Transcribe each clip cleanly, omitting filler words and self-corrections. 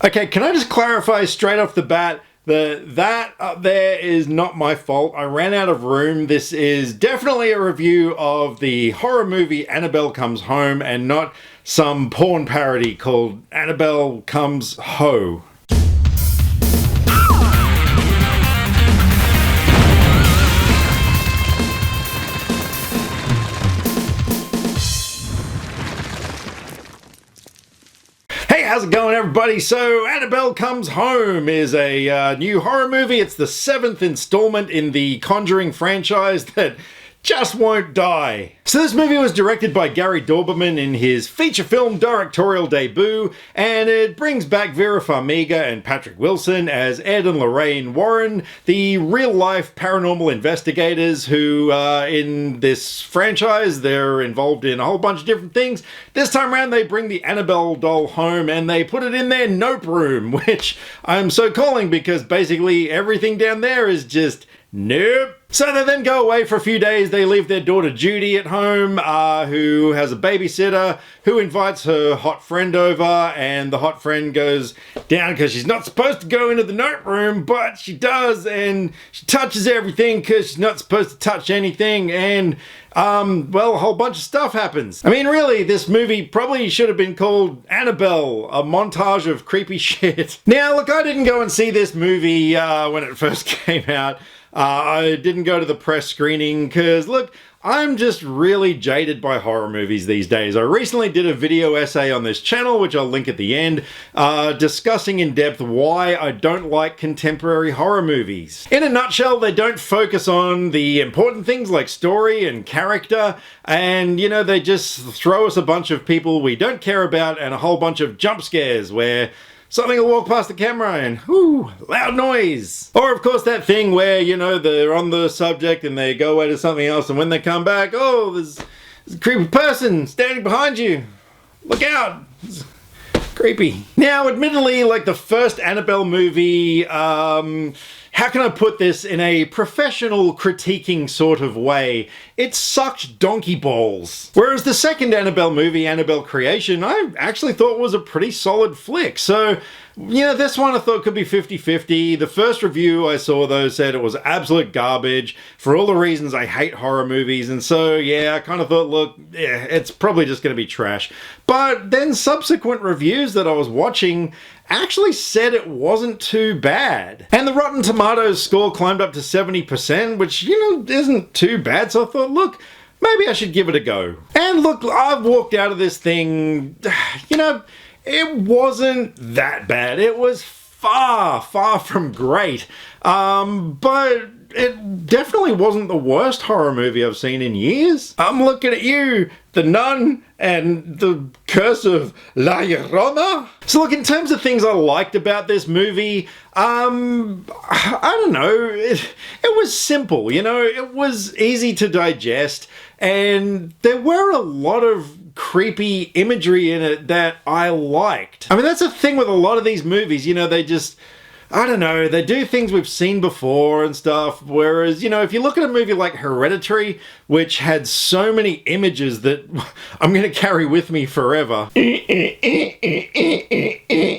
Okay, can I just clarify straight off the bat that up there is not my fault. I ran out of room. This is definitely a review of the horror movie Annabelle Comes Home and not some porn parody called Annabelle Comes Ho. How's it going, everybody? So Annabelle Comes Home is a new horror movie. It's the 7th installment in the Conjuring franchise that just won't die. So this movie was directed by Gary Dauberman in his feature film directorial debut, and it brings back Vera Farmiga and Patrick Wilson as Ed and Lorraine Warren, the real-life paranormal investigators who, in this franchise, they're involved in a whole bunch of different things. This time around, they bring the Annabelle doll home and they put it in their nope room, which I'm so calling because basically everything down there is just nope. So they then go away for a few days. They leave their daughter Judy at home, who has a babysitter who invites her hot friend over, and the hot friend goes down because she's not supposed to go into the note room, but she does, and she touches everything because she's not supposed to touch anything, and well, a whole bunch of stuff happens. I mean, really, this movie probably should have been called Annabelle, a montage of creepy shit. Now, look, I didn't go and see this movie when it first came out. I didn't go to the press screening because, look, I'm just really jaded by horror movies these days. I recently did a video essay on this channel, which I'll link at the end, discussing in depth why I don't like contemporary horror movies. In a nutshell, they don't focus on the important things like story and character, and, you know, they just throw us a bunch of people we don't care about and a whole bunch of jump scares where something will walk past the camera and, whoo, loud noise. Or, of course, that thing where, you know, they're on the subject and they go away to something else, and when they come back, oh, there's a creepy person standing behind you. Look out. It's creepy. Now, admittedly, like the first Annabelle movie, how can I put this in a professional critiquing sort of way? It sucked donkey balls. Whereas the second Annabelle movie, Annabelle Creation, I actually thought was a pretty solid flick. So, you know, this one I thought could be 50-50. The first review I saw, though, said it was absolute garbage for all the reasons I hate horror movies. And so, yeah, I kind of thought, look, yeah, it's probably just going to be trash. But then subsequent reviews that I was watching actually said it wasn't too bad. And the Rotten Tomatoes score climbed up to 70%, which, you know, isn't too bad. So I thought, look, maybe I should give it a go. And look, I've walked out of this thing, you know, it wasn't that bad. It was far, far from great. But it definitely wasn't the worst horror movie I've seen in years. I'm looking at you, The Nun, and The Curse of La Llorona. So look, in terms of things I liked about this movie, I don't know, it was simple, you know, it was easy to digest, and there were a lot of creepy imagery in it that I liked. I mean, that's the thing with a lot of these movies, you know, they just, I don't know, they do things we've seen before and stuff, whereas, you know, if you look at a movie like Hereditary, which had so many images that I'm going to carry with me forever.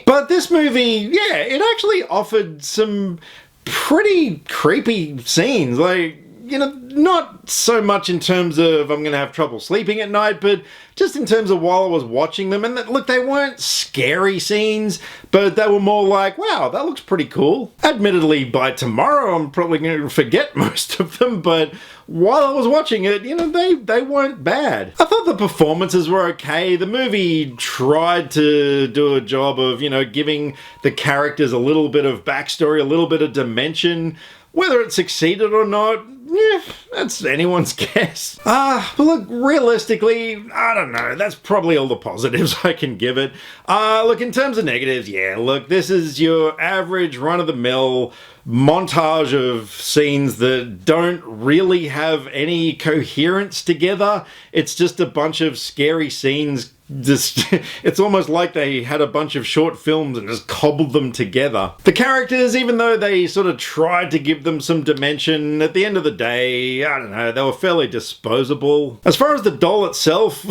But this movie, yeah, it actually offered some pretty creepy scenes, like, you know, not so much in terms of I'm going to have trouble sleeping at night, but just in terms of while I was watching them. And look, they weren't scary scenes, but they were more like, wow, that looks pretty cool. Admittedly, by tomorrow, I'm probably going to forget most of them, but while I was watching it, you know, they weren't bad. I thought the performances were okay. The movie tried to do a job of, you know, giving the characters a little bit of backstory, a little bit of dimension. Whether it succeeded or not, yeah, that's anyone's guess. But look, realistically, I don't know. That's probably all the positives I can give it. Look, in terms of negatives, yeah, look, this is your average run-of-the-mill montage of scenes that don't really have any coherence together. It's just a bunch of scary scenes. It's almost like they had a bunch of short films and just cobbled them together. The characters, even though they sort of tried to give them some dimension, at the end of the day, I don't know, they were fairly disposable. As far as the doll itself,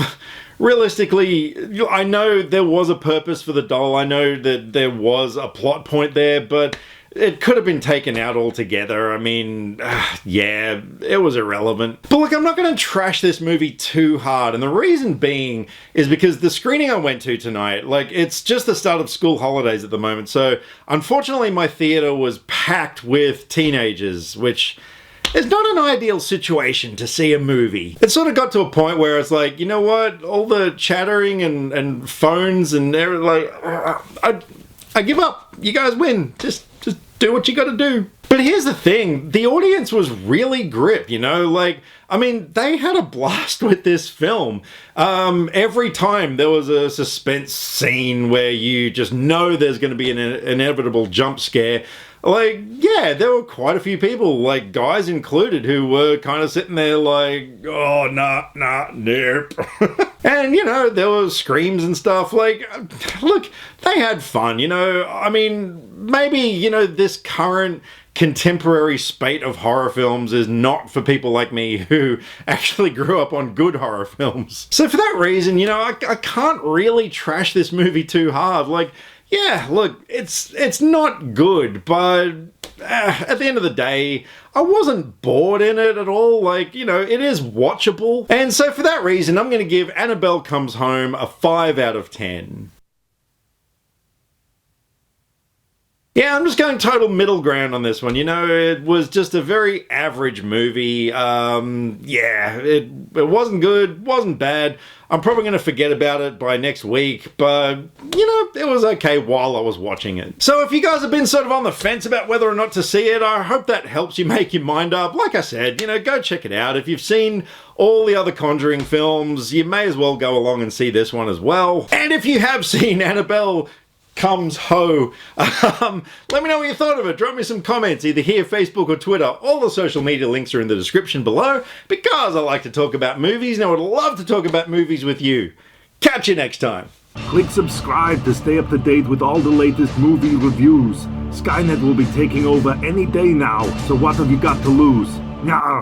realistically, I know there was a purpose for the doll. I know that there was a plot point there, but it could have been taken out altogether. I mean, yeah, it was irrelevant. But look, I'm not going to trash this movie too hard, and the reason being is because the screening I went to tonight, like, it's just the start of school holidays at the moment, so unfortunately my theater was packed with teenagers, which is not an ideal situation to see a movie. It sort of got to a point where it's like, you know what, all the chattering and phones and everything, like, I give up. You guys win. Just do what you gotta do. But here's the thing, the audience was really gripped, you know, like, I mean, they had a blast with this film. Every time there was a suspense scene where you just know there's gonna be an inevitable jump scare, like, yeah, there were quite a few people, like guys included, who were kind of sitting there like, oh, nope. And, you know, there were screams and stuff. Like, look, they had fun, you know. I mean, maybe, you know, this current contemporary spate of horror films is not for people like me who actually grew up on good horror films. So for that reason, you know, I can't really trash this movie too hard. Like, yeah, look, it's not good, but at the end of the day, I wasn't bored in it at all. Like, you know, it is watchable. And so for that reason, I'm going to give Annabelle Comes Home a 5 out of 10. Yeah, I'm just going total middle ground on this one. You know, it was just a very average movie. Yeah, it wasn't good, wasn't bad. I'm probably going to forget about it by next week, but, you know, it was okay while I was watching it. So if you guys have been sort of on the fence about whether or not to see it, I hope that helps you make your mind up. Like I said, you know, go check it out. If you've seen all the other Conjuring films, you may as well go along and see this one as well. And if you have seen Annabelle Comes Home, let me know what you thought of it. Drop me some comments either here, Facebook or Twitter. All the social media links are in the description below, because I like to talk about movies and I would love to talk about movies with you. Catch you next time. Click subscribe to stay up to date with all the latest movie reviews. Skynet will be taking over any day now, so what have you got to lose? Nyah.